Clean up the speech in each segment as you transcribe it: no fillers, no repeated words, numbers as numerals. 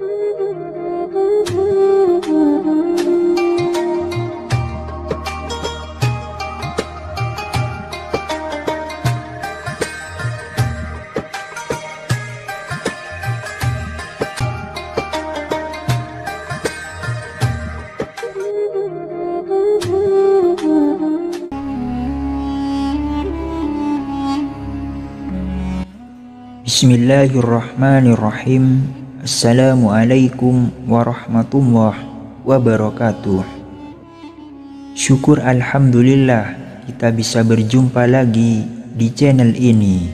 Bismillahirrahmanirrahim. Assalamualaikum warahmatullahi wabarakatuh. Syukur alhamdulillah kita bisa berjumpa lagi di channel ini.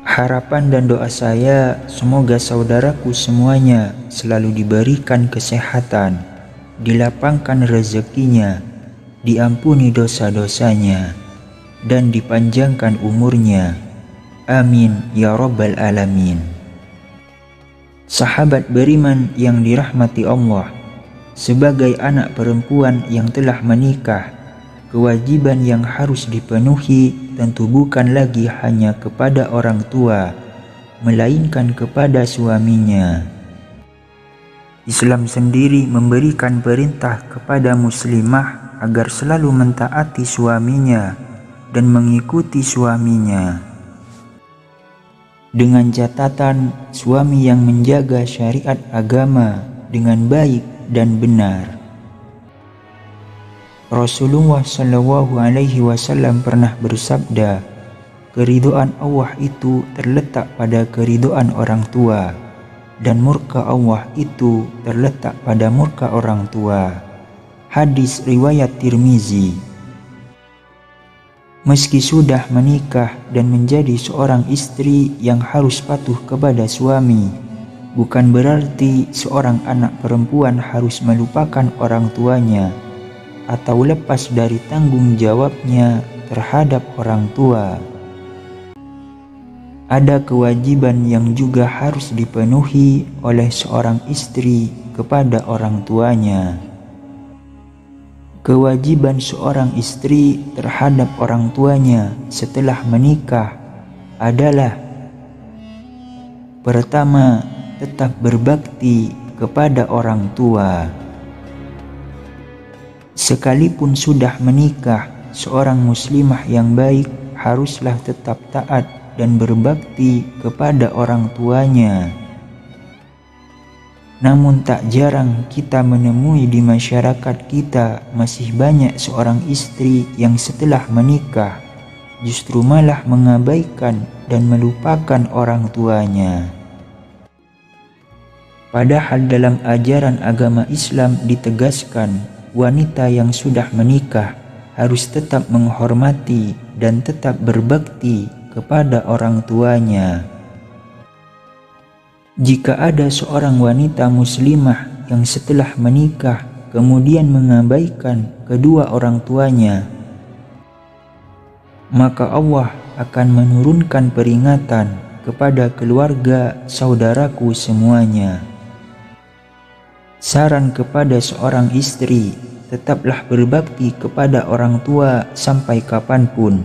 Harapan dan doa saya semoga saudaraku semuanya selalu diberikan kesehatan, dilapangkan rezekinya, diampuni dosa-dosanya, dan dipanjangkan umurnya. Amin ya rabbal alamin. Sahabat beriman yang dirahmati Allah, sebagai anak perempuan yang telah menikah, kewajiban yang harus dipenuhi tentu bukan lagi hanya kepada orang tua, melainkan kepada suaminya. Islam sendiri memberikan perintah kepada muslimah agar selalu mentaati suaminya dan mengikuti suaminya. Dengan catatan suami yang menjaga syariat agama dengan baik dan benar. Rasulullah SAW pernah bersabda, keridhaan Allah itu terletak pada keridhaan orang tua, dan murka Allah itu terletak pada murka orang tua. Hadis riwayat Tirmizi. Meski sudah menikah dan menjadi seorang istri yang harus patuh kepada suami, bukan berarti seorang anak perempuan harus melupakan orang tuanya atau lepas dari tanggung jawabnya terhadap orang tua. Ada kewajiban yang juga harus dipenuhi oleh seorang istri kepada orang tuanya. Kewajiban seorang istri terhadap orang tuanya setelah menikah adalah: pertama, tetap berbakti kepada orang tua. Sekalipun sudah menikah, seorang muslimah yang baik haruslah tetap taat dan berbakti kepada orang tuanya. Namun tak jarang kita menemui di masyarakat kita masih banyak seorang istri yang setelah menikah justru malah mengabaikan dan melupakan orang tuanya. Padahal dalam ajaran agama Islam ditegaskan wanita yang sudah menikah harus tetap menghormati dan tetap berbakti kepada orang tuanya. Jika ada seorang wanita muslimah yang setelah menikah kemudian mengabaikan kedua orang tuanya, maka Allah akan menurunkan peringatan kepada keluarga saudaraku semuanya. Saran kepada seorang istri, tetaplah berbakti kepada orang tua sampai kapanpun,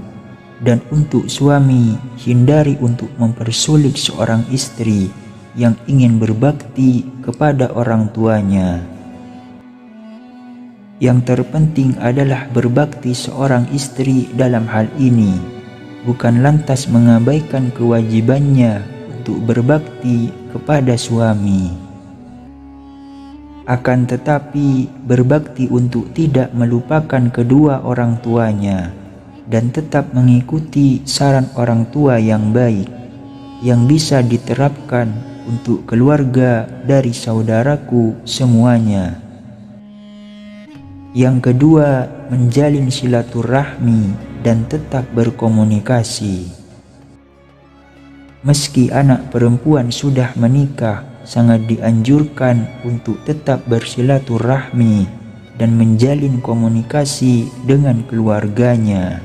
dan untuk suami, hindari untuk mempersulit seorang istri yang ingin berbakti kepada orang tuanya. Yang terpenting adalah berbakti seorang istri dalam hal ini, bukan lantas mengabaikan kewajibannya untuk berbakti kepada suami. Akan tetapi berbakti untuk tidak melupakan kedua orang tuanya dan tetap mengikuti saran orang tua yang baik yang bisa diterapkan untuk keluarga dari saudaraku semuanya. Yang kedua, menjalin silaturahmi dan tetap berkomunikasi. Meski anak perempuan sudah menikah, sangat dianjurkan untuk tetap bersilaturahmi dan menjalin komunikasi dengan keluarganya.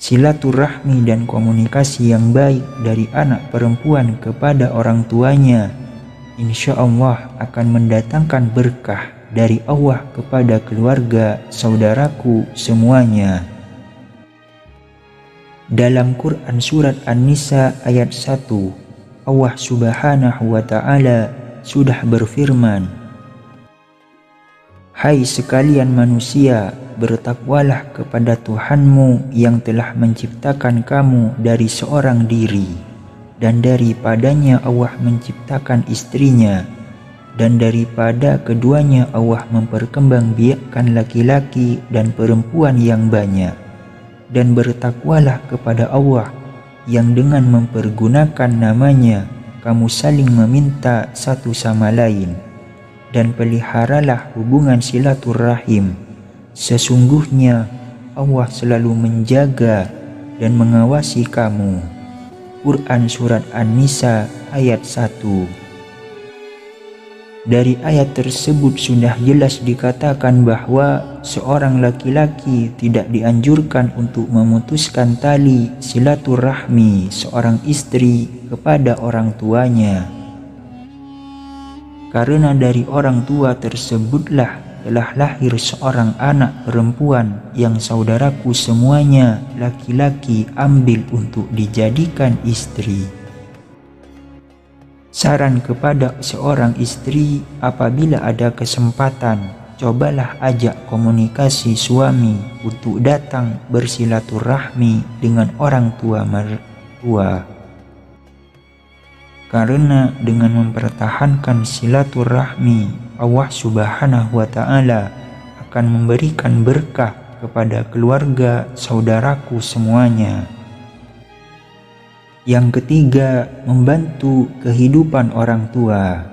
Silaturahmi dan komunikasi yang baik dari anak perempuan kepada orang tuanya insya Allah akan mendatangkan berkah dari Allah kepada keluarga saudaraku semuanya. Dalam Quran surat An-Nisa ayat 1, Allah Subhanahu wa Ta'ala sudah berfirman, "Hai sekalian manusia, bertakwalah kepada Tuhanmu yang telah menciptakan kamu dari seorang diri, dan daripadanya Allah menciptakan istrinya, dan daripada keduanya Allah memperkembangbiakkan laki-laki dan perempuan yang banyak. Dan bertakwalah kepada Allah yang dengan mempergunakan namanya kamu saling meminta satu sama lain, dan peliharalah hubungan silaturahim. Sesungguhnya Allah selalu menjaga dan mengawasi kamu." Quran Surat An-Nisa ayat 1. Dari ayat tersebut sudah jelas dikatakan bahwa seorang laki-laki tidak dianjurkan untuk memutuskan tali silaturahmi seorang istri kepada orang tuanya. Karena dari orang tua tersebutlah telah lahir seorang anak perempuan yang saudaraku semuanya laki-laki ambil untuk dijadikan istri. Saran kepada seorang istri, apabila ada kesempatan, cobalah ajak komunikasi suami untuk datang bersilaturahmi dengan orang tua mertua. Karena dengan mempertahankan silaturahmi, Allah Subhanahu wa Ta'ala akan memberikan berkah kepada keluarga saudaraku semuanya. Yang ketiga, membantu kehidupan orang tua.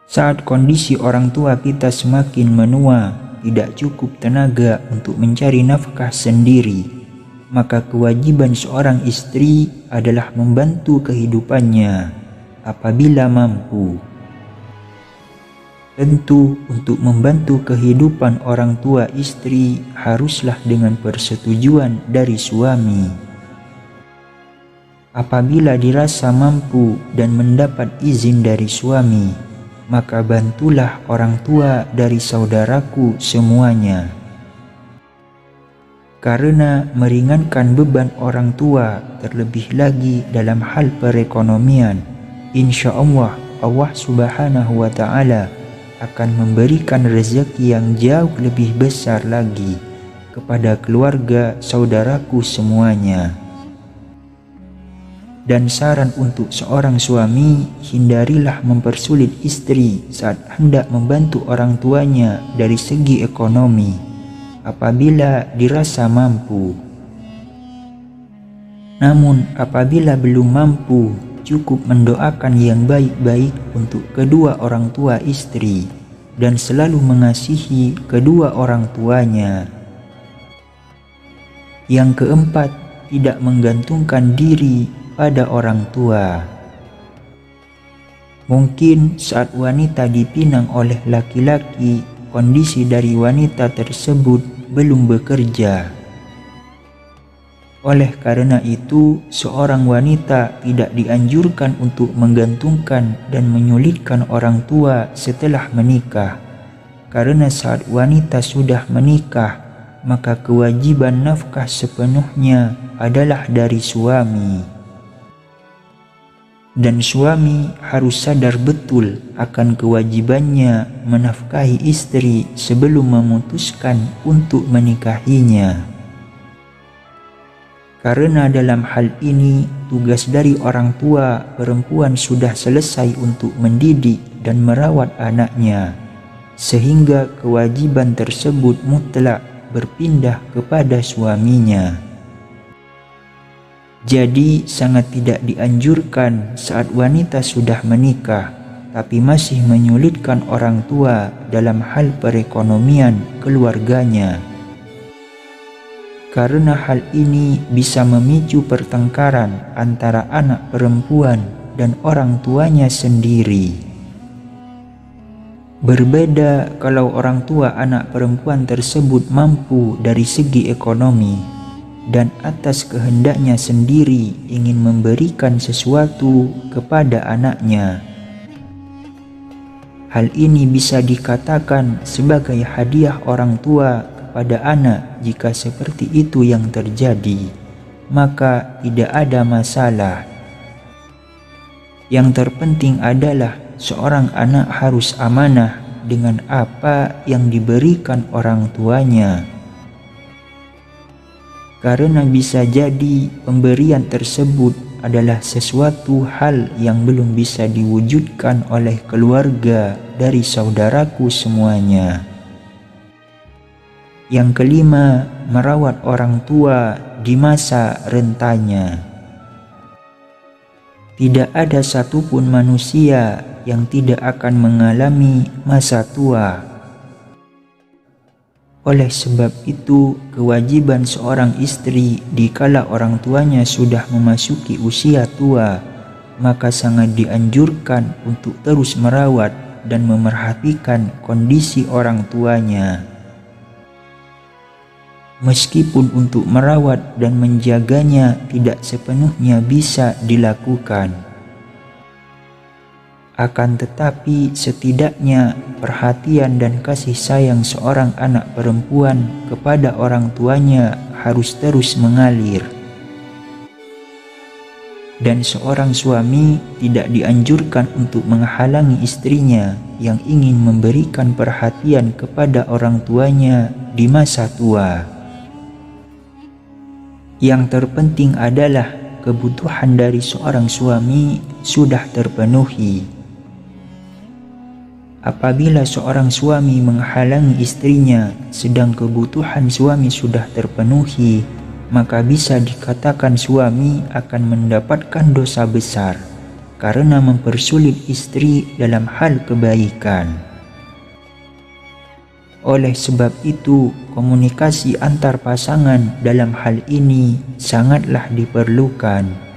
Saat kondisi orang tua kita semakin menua, tidak cukup tenaga untuk mencari nafkah sendiri, maka kewajiban seorang istri adalah membantu kehidupannya apabila mampu. Tentu untuk membantu kehidupan orang tua istri haruslah dengan persetujuan dari suami. Apabila dirasa mampu dan mendapat izin dari suami, maka bantulah orang tua dari saudaraku semuanya. Karena meringankan beban orang tua, terlebih lagi dalam hal perekonomian, insya Allah Allah Subhanahu wa Ta'ala akan memberikan rezeki yang jauh lebih besar lagi kepada keluarga saudaraku semuanya. Dan saran untuk seorang suami, hindarilah mempersulit istri saat hendak membantu orang tuanya dari segi ekonomi apabila dirasa mampu. Namun apabila belum mampu, cukup mendoakan yang baik-baik untuk kedua orang tua istri dan selalu mengasihi kedua orang tuanya. Yang keempat, tidak menggantungkan diri pada orang tua. Mungkin saat wanita dipinang oleh laki-laki, kondisi dari wanita tersebut belum bekerja. Oleh karena itu, seorang wanita tidak dianjurkan untuk menggantungkan dan menyulitkan orang tua setelah menikah. Karena saat wanita sudah menikah, maka kewajiban nafkah sepenuhnya adalah dari suami. Dan suami harus sadar betul akan kewajibannya menafkahi istri sebelum memutuskan untuk menikahinya. Karena dalam hal ini tugas dari orang tua perempuan sudah selesai untuk mendidik dan merawat anaknya, sehingga kewajiban tersebut mutlak berpindah kepada suaminya. Jadi sangat tidak dianjurkan saat wanita sudah menikah tapi masih menyulitkan orang tua dalam hal perekonomian keluarganya. Karena hal ini bisa memicu pertengkaran antara anak perempuan dan orang tuanya sendiri. Berbeda kalau orang tua anak perempuan tersebut mampu dari segi ekonomi dan atas kehendaknya sendiri ingin memberikan sesuatu kepada anaknya. Hal ini bisa dikatakan sebagai hadiah orang tua kepada anak. Jika seperti itu yang terjadi, maka tidak ada masalah. Yang terpenting adalah seorang anak harus amanah dengan apa yang diberikan orang tuanya. Karena bisa jadi pemberian tersebut adalah sesuatu hal yang belum bisa diwujudkan oleh keluarga dari saudaraku semuanya. Yang kelima, merawat orang tua di masa rentanya. Tidak ada satupun manusia yang tidak akan mengalami masa tua. Oleh sebab itu, kewajiban seorang istri dikala orang tuanya sudah memasuki usia tua, maka sangat dianjurkan untuk terus merawat dan memerhatikan kondisi orang tuanya. Meskipun untuk merawat dan menjaganya tidak sepenuhnya bisa dilakukan, akan tetapi setidaknya perhatian dan kasih sayang seorang anak perempuan kepada orang tuanya harus terus mengalir. Dan seorang suami tidak dianjurkan untuk menghalangi istrinya yang ingin memberikan perhatian kepada orang tuanya di masa tua. Yang terpenting adalah kebutuhan dari seorang suami sudah terpenuhi. Apabila seorang suami menghalangi istrinya sedang kebutuhan suami sudah terpenuhi, maka bisa dikatakan suami akan mendapatkan dosa besar karena mempersulit istri dalam hal kebaikan. Oleh sebab itu, komunikasi antar pasangan dalam hal ini sangatlah diperlukan.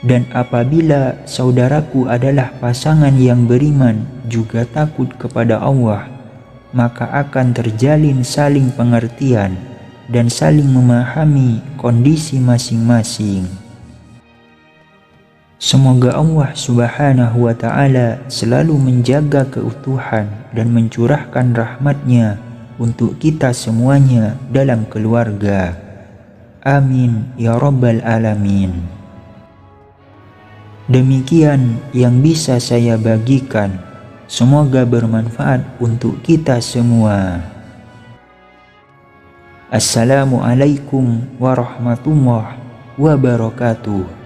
Dan apabila saudaraku adalah pasangan yang beriman juga takut kepada Allah, maka akan terjalin saling pengertian dan saling memahami kondisi masing-masing. Semoga Allah Subhanahu wa Ta'ala selalu menjaga keutuhan dan mencurahkan rahmat-Nya untuk kita semuanya dalam keluarga. Amin ya Rabbal Alamin. Demikian yang bisa saya bagikan. Semoga bermanfaat untuk kita semua. Assalamualaikum warahmatullahi wabarakatuh.